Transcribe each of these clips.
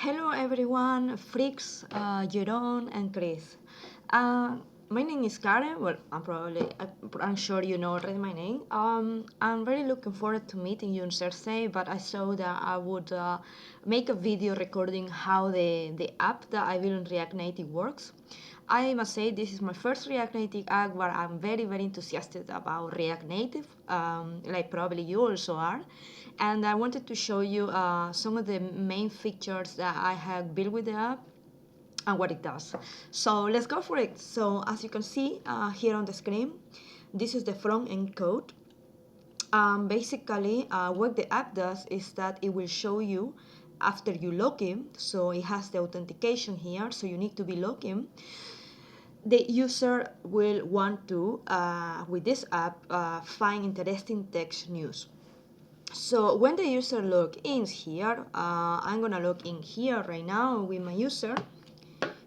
Hello everyone, freaks, Jeroen and Chris. Uh, my name is Karen. Well, I'm sure you know already my name. I'm really looking forward to meeting you on Thursday, but I thought that I would make a video recording how the app that I built on React Native works. I must say this is my first React Native app where I'm very enthusiastic about React Native, like probably you also are. And I wanted to show you some of the main features that I have built with the app and what it does. So let's go for it. So as you can see here on the screen, this is the front end code. Basically, what the app does is that it will show you after you log in. So it has the authentication here, so you need to be logged in. The user will want to, with this app, find interesting text news. So when the user log in here, I'm gonna log in here right now with my user,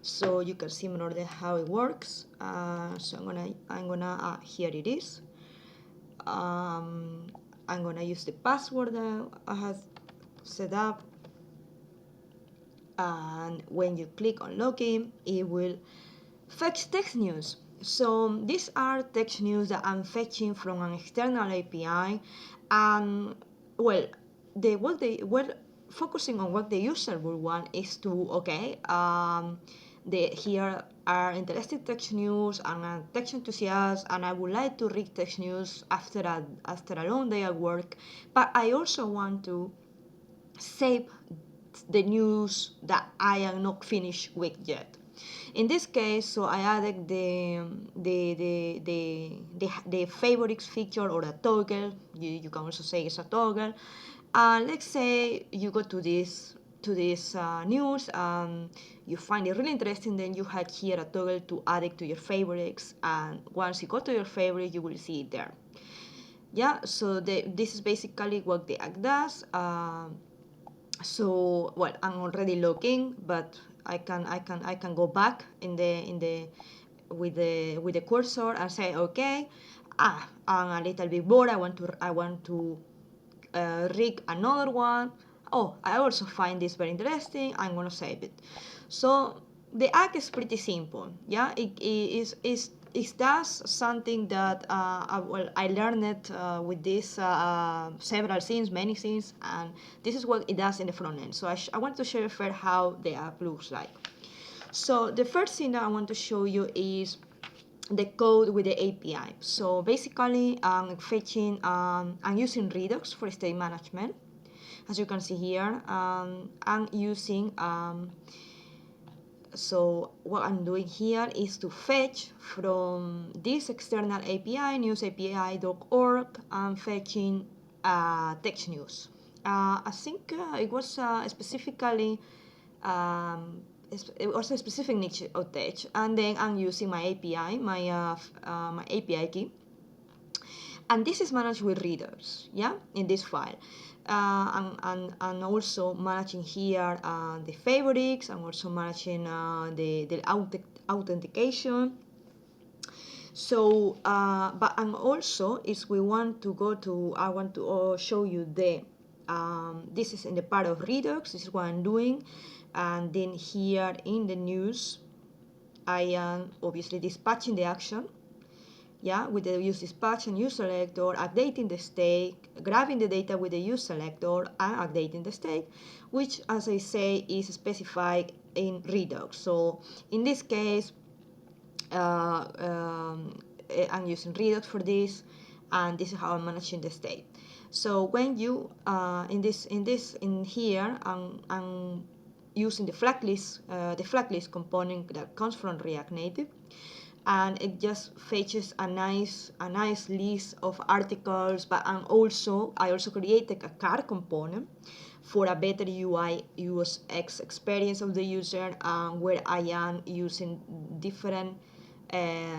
so you can see more than how it works. So I'm gonna here it is. I'm gonna use the password that I have set up, and when you click on login, it will fetch text news. So these are text news that I'm fetching from an external API, and well, focusing on what the user would want is to here are interesting text news and a text enthusiast, and I would like to read text news after a long day at work, but I also want to save the news that I am not finished with yet. In this case, so I added the favorites feature, or a toggle. You can also say it's a toggle. Let's say you go to this news, you find it really interesting, then you have here a toggle to add it to your favorites, and once you go to your favorite, you will see it there. Yeah, so this is basically what the app does. So well, I'm already looking, but I can go back with the cursor and say okay. I'm a little bit bored. I want to rig another one. Oh, I also find this very interesting. I'm gonna save it. So the act is pretty simple. Yeah, it does something that I learned it with this several things, many things, and this is what it does in the front end. So I want to show you first how the app looks like. So the first thing that I want to show you is the code with the API. So basically, I'm using Redux for state management. As you can see here, I'm using, so what I'm doing here is to fetch from this external API, newsapi.org, I'm fetching text news. I think it was specifically it was a specific niche of text, and then I'm using my API, my API key, and this is managed with readers, yeah, in this file. And also managing here the favorites. I'm also managing the authentication. So, but I'm also, is we want to go to, I want to show you this is in the part of Redux, this is what I'm doing. And then here in the news, I am obviously dispatching the action, yeah, with the use dispatch and use selector, updating the state, grabbing the data with the use selector, and updating the state, which, as I say, is specified in Redux. So in this case, I'm using Redux for this, and this is how I'm managing the state. So when you in here, I'm using the flag list component that comes from React Native, and it just fetches a nice list of articles. But I also created a card component for a better UI UX experience of the user, where I am using different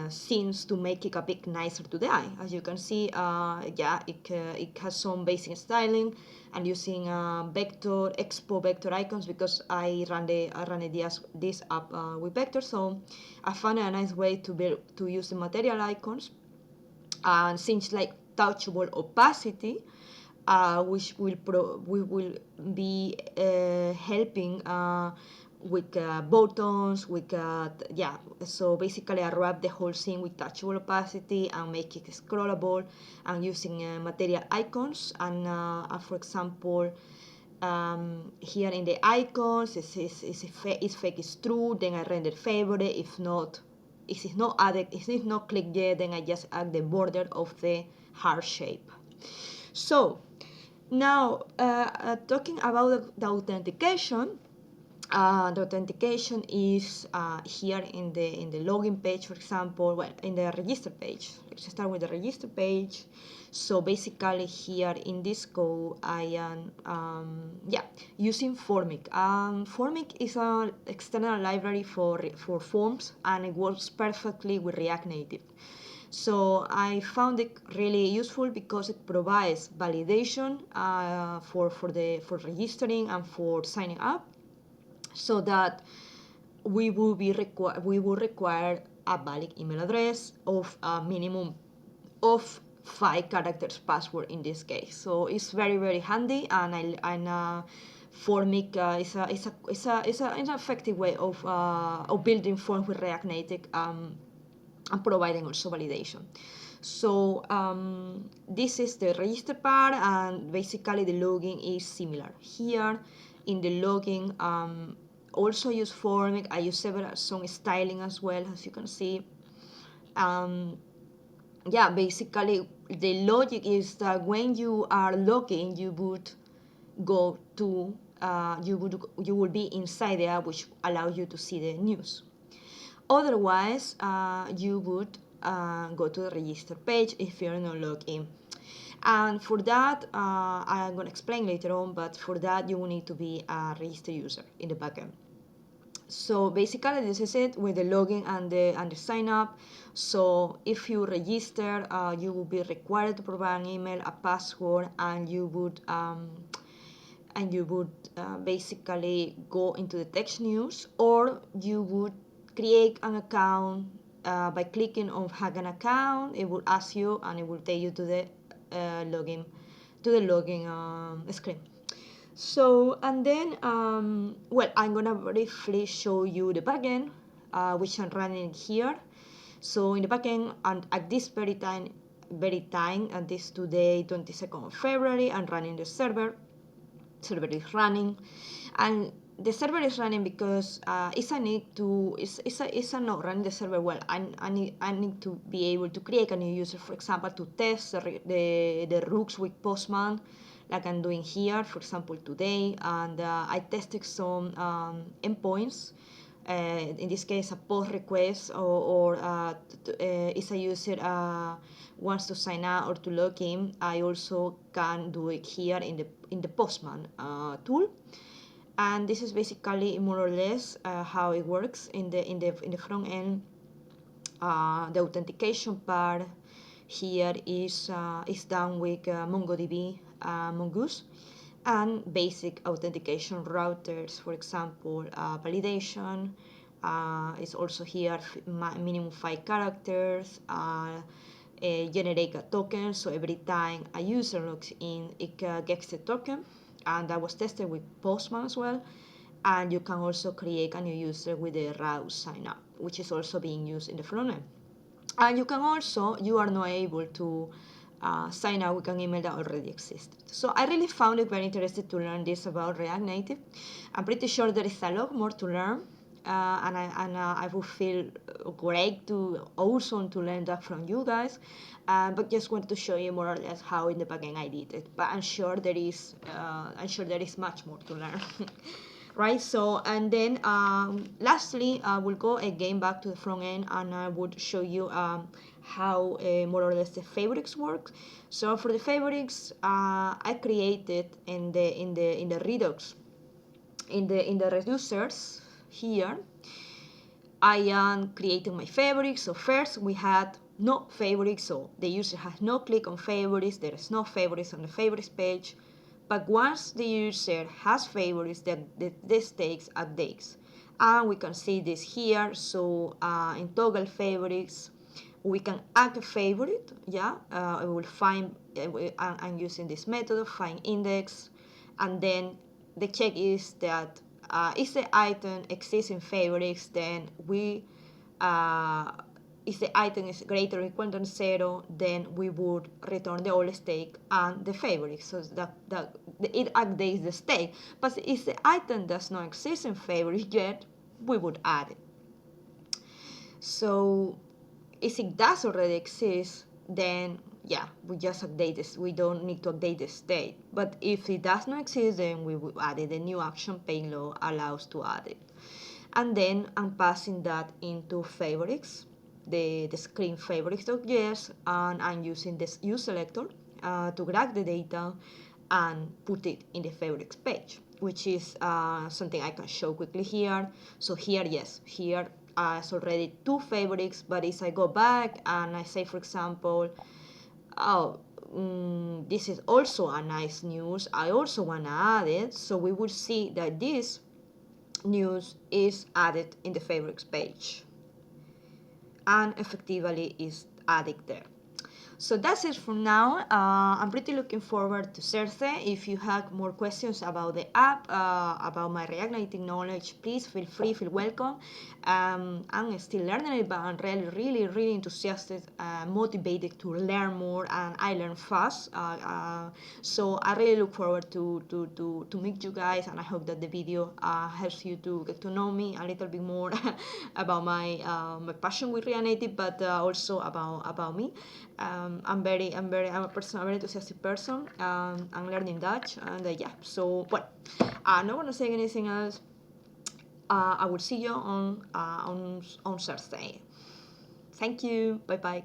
scenes to make it a bit nicer to the eye. As you can see, yeah, it has some basic styling, and using vector expo vector icons, because I run this app with vector. So I found a nice way to use the material icons, and things like touchable opacity, which we will be helping with buttons, with yeah. So basically, I wrap the whole thing with touchable opacity and make it scrollable, and using material icons. And for example, here in the icons, it's fake, it's true. Then I render favorite. If not, if it's not added, if it's not clicked yet, then I just add the border of the heart shape. So now, talking about the authentication, the authentication is here in the login page, for example. Well, in the register page. Let's start with the register page. So basically, here in this code, I am using Formic. Formic is an external library for forms, and it works perfectly with React Native. So I found it really useful because it provides validation for registering and for signing up, so that we will require a valid email address of a minimum of 5 characters password in this case. So it's very handy, and Formic is an effective way of building forms with React Native. And providing also validation. So this is the register part, and basically the login is similar. Here in the login, also use Formic. I use some styling as well, as you can see. Yeah, basically the logic is that when you are logging, you would go to you will be inside the app, which allows you to see the news. Otherwise, you would go to the register page if you're not logged in. And for that, I'm going to explain later on, but for that, you will need to be a registered user in the backend. So basically, this is it with the login and the sign up. So if you register, you will be required to provide an email, a password, and you would basically go into the text news, or you would create an account by clicking on hack an account. It will ask you, and it will take you to the login screen. So, and then well, I'm gonna briefly show you the backend, which I'm running here. So in the backend, and at this very time, and this today, 22nd of February, I'm running the server is running, and the server is running because it's not running the server well. I need to be able to create a new user, for example, to test the rooks with Postman, like I'm doing here, for example, today. And I tested some endpoints. In this case, a post request, or if a user wants to sign out or to log in, I also can do it here in the Postman tool. And this is basically more or less how it works in the front end. The authentication part here is done with MongoDB, Mongoose, and basic authentication routers, for example, validation. Is also here minimum 5 characters. Generate a token, so every time a user logs in, it gets the token, and that was tested with Postman as well. And you can also create a new user with the route sign up, which is also being used in the front end. And you are not able to sign up with an email that already existed. So I really found it very interesting to learn this about React Native. I'm pretty sure there is a lot more to learn, and I would feel great to also to learn that from you guys. But just want to show you more or less how in the backend I did it. But I'm sure there is much more to learn. Right, so, and then lastly, we'll go again back to the front end, and I would show you how more or less the favorites work. So for the favorites, I created in the Redux, in the reducers here. I am creating my favorites. So first we had no favorites, so the user has no click on favorites. There is no favorites on the favorites page. But once the user has favorites, this takes updates. And we can see this here. So in toggle favorites, we can add a favorite. Yeah, we will find. I'm using this method of find index, and then the check is that if the item exists in favorites, then we if the item is greater or equal to 0, then we would return the old state and the favorite. So that it updates the state. But if the item does not exist in favorites yet, we would add it. So if it does already exist, then yeah, we just update this. We don't need to update the state. But if it does not exist, then we will add it. The new action payload allows to add it. And then I'm passing that into favorites, the screen favorites.js, and I'm using this useSelector to grab the data and put it in the favorites page, which is something I can show quickly here. So here, yes, here it's already 2 favorites, but if I go back and I say, for example, oh, this is also a nice news, I also want to add it, so we will see that this news is added in the favorites page and effectively is added there. So that's it for now. I'm pretty looking forward to Thursday. If you have more questions about the app, about my React Native knowledge, please feel free, feel welcome. I'm still learning it, but I'm really enthusiastic, motivated to learn more, and I learn fast. So I really look forward to meet you guys, and I hope that the video helps you to get to know me a little bit more about my passion with React Native, but also about me. I'm a very enthusiastic person. I'm learning Dutch, and yeah. So, well, I'm not gonna say anything else. I will see you on Thursday. Thank you. Bye bye.